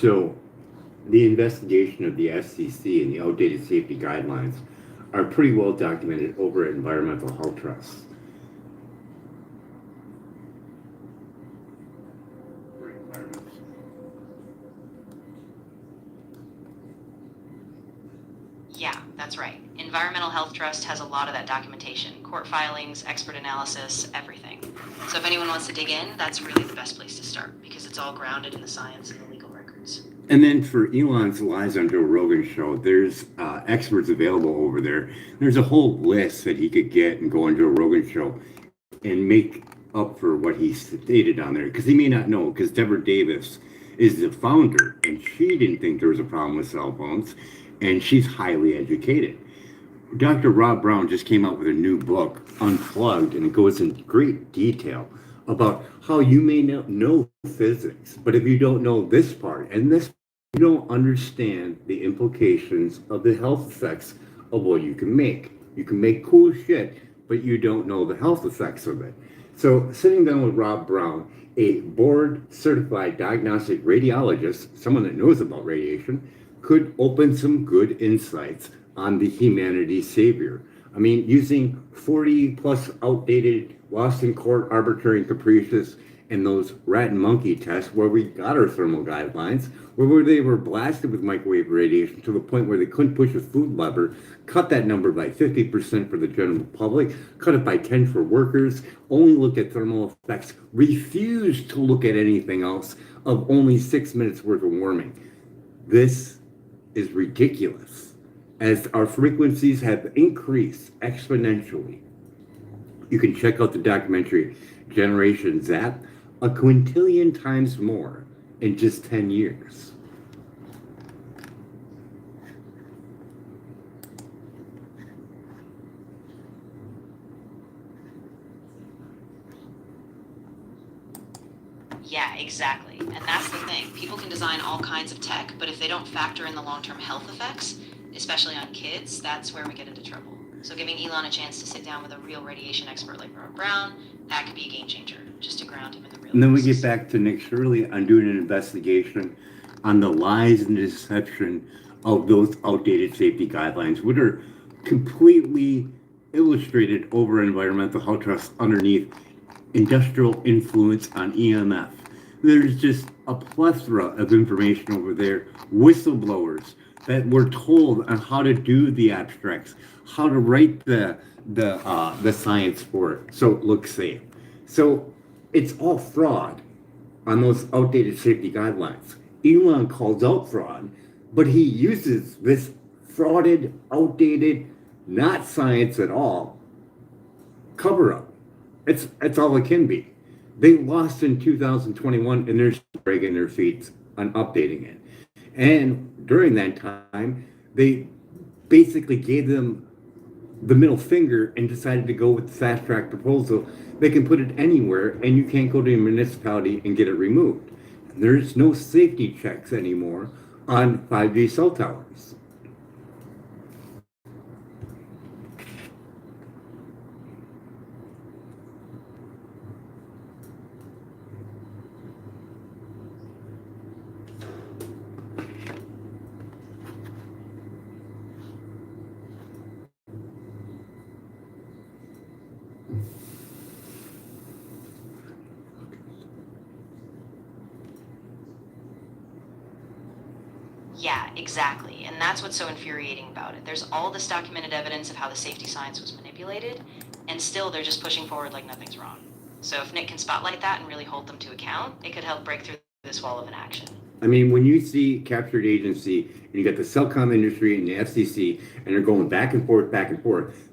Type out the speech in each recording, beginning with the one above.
So the investigation of the FCC and the outdated safety guidelines are pretty well documented over at Environmental Health Trust. Yeah, that's right. Environmental Health Trust has a lot of that documentation, court filings, expert analysis, everything. So if anyone wants to dig in, that's really the best place to start because it's all grounded in the science and the legal records. And then for Elon's lies on Joe Rogan show, there's experts available over there. There's a whole list that he could get and go on Joe Rogan show and make up for what he stated on there. Because he may not know, because Deborah Davis is the founder, and she didn't think there was a problem with cell phones, and she's highly educated. Dr. Rob Brown just came out with a new book, Unplugged, and it goes in great detail about how you may know physics, but if you don't know this part and this, you don't understand the implications of the health effects of what you can make. You can make cool shit, but you don't know the health effects of it. So sitting down with Rob Brown, a board certified diagnostic radiologist, someone that knows about radiation, could open some good insights on the humanity savior. I mean, using 40 plus outdated, lost in court, arbitrary and capricious, and those rat and monkey tests where we got our thermal guidelines, where they were blasted with microwave radiation to the point where they couldn't push a food lever, cut that number by 50% for the general public, cut it by 10 for workers, only looked at thermal effects, refused to look at anything else of only 6 minutes worth of warming. This is ridiculous, as our frequencies have increased exponentially. You can check out the documentary Generation Zap, a quintillion times more in just 10 years. Yeah, exactly. And that's the thing. People can design all kinds of tech, but if they don't factor in the long-term health effects, especially on kids, that's where we get into trouble. So giving Elon a chance to sit down with a real radiation expert like Rob Brown, that could be a game changer, just to ground him in the real. And then we get back to Nick Shirley on doing an investigation on the lies and deception of those outdated safety guidelines, which are completely illustrated over Environmental Health Trust underneath industrial influence on EMF. There's just a plethora of information over there, whistleblowers that were told on how to do the abstracts, how to write the science for it, so it looks safe. So it's all fraud on those outdated safety guidelines. Elon calls out fraud, but he uses this frauded, outdated, not science at all, cover up. It's all it can be. They lost in 2021 and they're dragging their feet on updating it. And during that time, they basically gave them the middle finger and decided to go with the fast track proposal. They can put it anywhere and you can't go to a municipality and get it removed. There's no safety checks anymore on 5G cell towers. Yeah, exactly. And that's what's so infuriating about it. There's all this documented evidence of how the safety science was manipulated, and still they're just pushing forward like nothing's wrong. So if Nick can spotlight that and really hold them to account, it could help break through this wall of inaction. I mean, when you see captured agency and you got the Cellcom industry and the FCC, and they're going back and forth,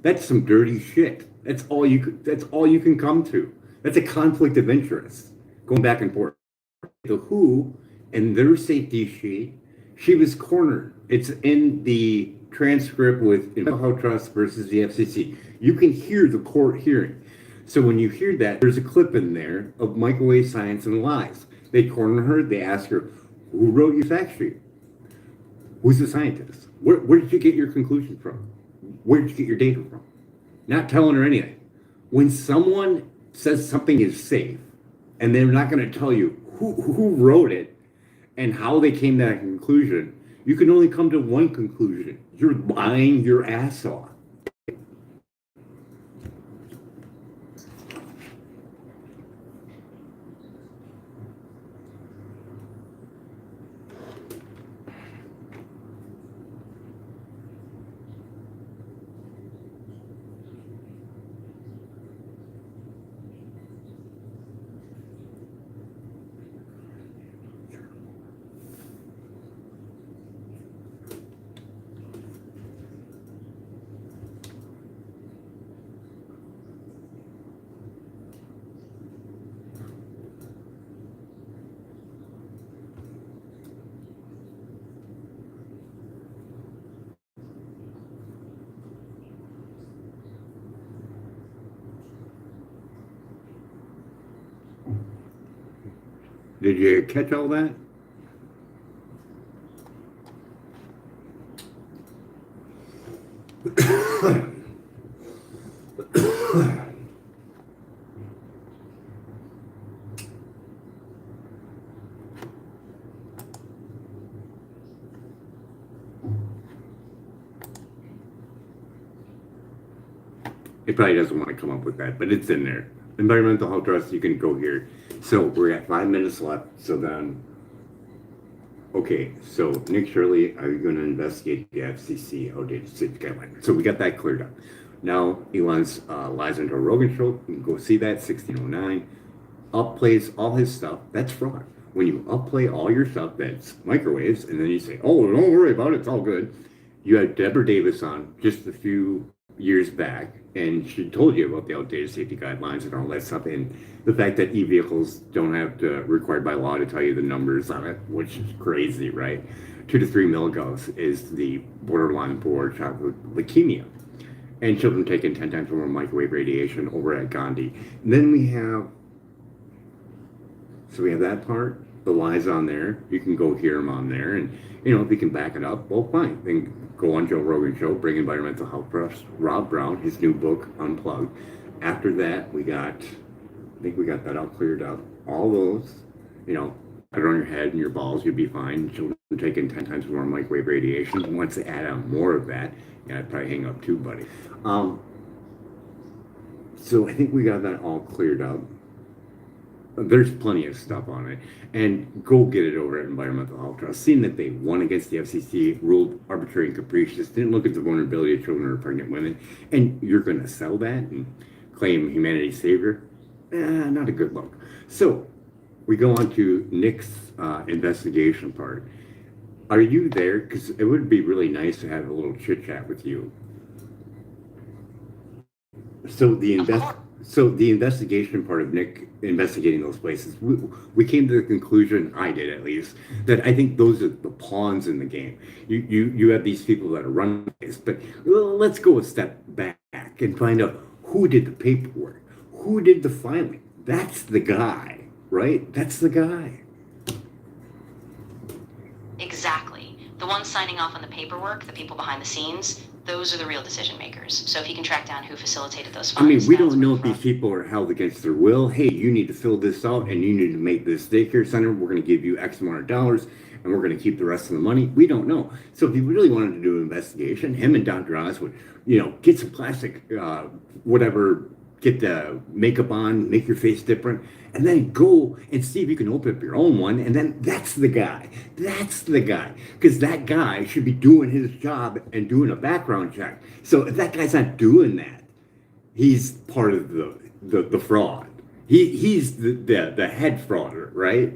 that's some dirty shit. That's all you can come to. That's a conflict of interest, going back and forth. The WHO and their safety sheet, she was cornered. It's in the transcript with Environmental Trust versus the FCC. You can hear the court hearing. So when you hear that, there's a clip in there of microwave science and lies. They corner her. They ask her, who wrote your fact sheet? Who's the scientist? Where did you get your conclusion from? Where did you get your data from? Not telling her anything. When someone says something is safe and they're not going to tell you who wrote it, and how they came to that conclusion, you can only come to one conclusion. You're lying your ass off. Did you catch all that? It probably doesn't want to come up with that, but it's in there. Environmental health trust, you can go here. So we're at 5 minutes left. So then, okay, so Nick Shirley, are you going to investigate the FCC outdated safety guideline? So we got that cleared up. Now Elon's lies into a Rogan show. You can go see that, 1609. Upplays all his stuff. That's fraud. When you upplay all your stuff that's microwaves, and then you say, oh, don't worry about it, it's all good. You had Deborah Davis on just a few years back, and she told you about the outdated safety guidelines and all that stuff, and the fact that e-vehicles don't have to required by law to tell you the numbers on it, which is crazy, right? 2 to 3 milligauss is the borderline for childhood leukemia, and children taking 10 times more microwave radiation over at Gandhi. And then we have that part, the lies on there. You can go hear them on there, and if you can back it up, well, fine. Then go on Joe Rogan show, bring environmental health trust, Rob Brown, his new book, Unplugged. After that, I think we got that all cleared up. All those, put it on your head and your balls, you'd be fine. Children taking 10 times more microwave radiation. And once they add on more of that, I'd probably hang up too, buddy. So I think we got that all cleared up. There's plenty of stuff on it, and go get it over at Environmental Health Trust. Seeing that they won against the FCC, ruled arbitrary and capricious, didn't look at the vulnerability of children or pregnant women, and you're going to sell that and claim humanity's savior? Not a good look. So we go on to Nick's investigation part. Are you there? Because it would be really nice to have a little chit chat with you. So the investigation part of Nick investigating those places, we came to the conclusion, I did at least, that I think those are the pawns in the game. You have these people that are running this, but let's go a step back and find out who did the paperwork, who did the filing. That's the guy, right? That's the guy. Exactly. The ones signing off on the paperwork, the people behind the scenes, those are the real decision makers. So if you can track down who facilitated those funds. We don't know if these people are held against their will. Hey, you need to fill this out and you need to make this daycare center. We're going to give you X amount of dollars and we're going to keep the rest of the money. We don't know. So if you really wanted to do an investigation, him and Dr. Oz would, get some plastic, get the makeup on, make your face different, and then go and see if you can open up your own one. And then that's the guy. That's the guy. Because that guy should be doing his job and doing a background check. So if that guy's not doing that, he's part of the fraud. He's the head frauder, right?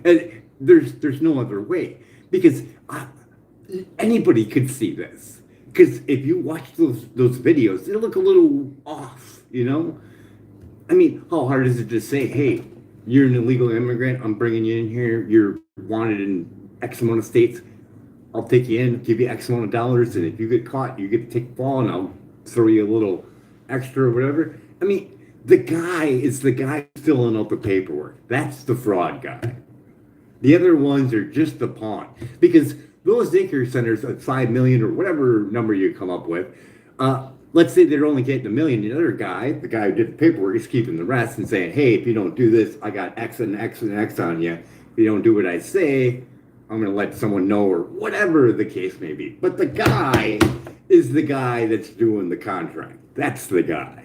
And there's no other way. Because anybody could see this. Because if you watch those videos, they look a little off. How hard is it to say, hey, you're an illegal immigrant, I'm bringing you in here, you're wanted in X amount of states, I'll take you in, give you X amount of dollars, and if you get caught, you get to take the fall, and I'll throw you a little extra or whatever. The guy is the guy filling out the paperwork. That's the fraud guy. The other ones are just the pawn. Because those daycare centers at 5 million or whatever number you come up with, let's say they're only getting $1 million. The other guy, the guy who did the paperwork, is keeping the rest and saying, hey, if you don't do this, I got X and X and X on you. If you don't do what I say, I'm going to let someone know, or whatever the case may be. But the guy is the guy that's doing the contract. That's the guy.